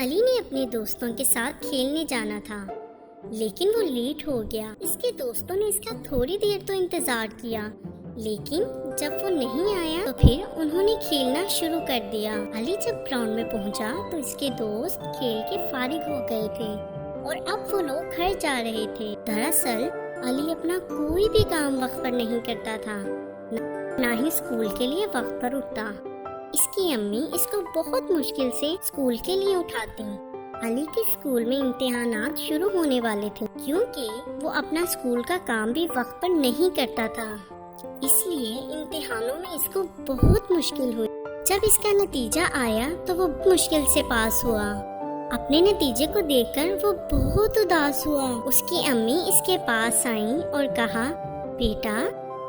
علی نے اپنے دوستوں کے ساتھ کھیلنے جانا تھا، لیکن وہ لیٹ ہو گیا۔ اس کے دوستوں نے اس کا تھوڑی دیر تو انتظار کیا، لیکن جب وہ نہیں آیا تو پھر انہوں نے کھیلنا شروع کر دیا۔ علی جب گراؤنڈ میں پہنچا تو اس کے دوست کھیل کے فارغ ہو گئے تھے اور اب وہ لوگ گھر جا رہے تھے۔ دراصل علی اپنا کوئی بھی کام وقت پر نہیں کرتا تھا، نہ ہی اسکول کے لیے وقت پر اٹھتا۔ اس کی امی اس کو بہت مشکل سے اسکول کے لیے اٹھاتی۔ علی کے اسکول میں امتحانات شروع ہونے والے تھے، کیونکہ وہ اپنا اسکول کا کام بھی وقت پر نہیں کرتا تھا، اس لیے امتحانوں میں اس کو بہت مشکل ہوئی۔ جب اس کا نتیجہ آیا تو وہ مشکل سے پاس ہوا۔ اپنے نتیجے کو دیکھ کر وہ بہت اداس ہوا۔ اس کی امی اس کے پاس آئیں اور کہا، بیٹا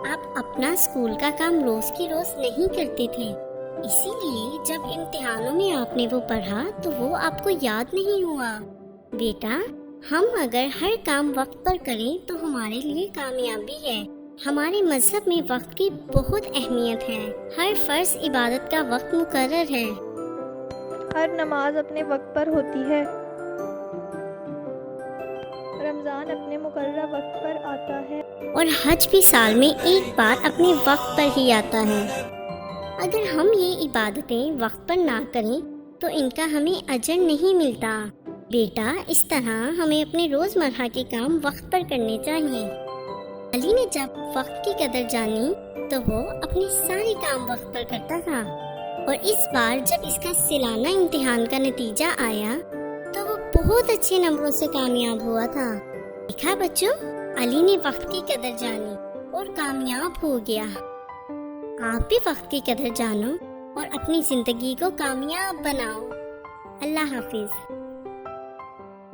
آپ اپنا اسکول کا کام روز کی روز نہیں کرتے تھے، اسی لیے جب امتحانوں میں آپ نے وہ پڑھا تو وہ آپ کو یاد نہیں ہوا۔ بیٹا ہم اگر ہر کام وقت پر کریں تو ہمارے لیے کامیابی ہے۔ ہمارے مذہب میں وقت کی بہت اہمیت ہے۔ ہر فرض عبادت کا وقت مقرر ہے۔ ہر نماز اپنے وقت پر ہوتی ہے۔ رمضان اپنے مقررہ وقت پر آتا ہے، اور حج بھی سال میں ایک بار اپنے وقت پر ہی آتا ہے۔ اگر ہم یہ عبادتیں وقت پر نہ کریں تو ان کا ہمیں اجر نہیں ملتا۔ بیٹا اس طرح ہمیں اپنے روزمرہ کے کام وقت پر کرنے چاہیے۔ علی نے جب وقت کی قدر جانی تو وہ اپنے سارے کام وقت پر کرتا تھا، اور اس بار جب اس کا سالانہ امتحان کا نتیجہ آیا تو وہ بہت اچھے نمبروں سے کامیاب ہوا تھا۔ دیکھا بچوں، علی نے وقت کی قدر جانی اور کامیاب ہو گیا۔ آپ بھی وقت کی قدر جانو اور اپنی زندگی کو کامیاب بناؤ۔ اللہ حافظ۔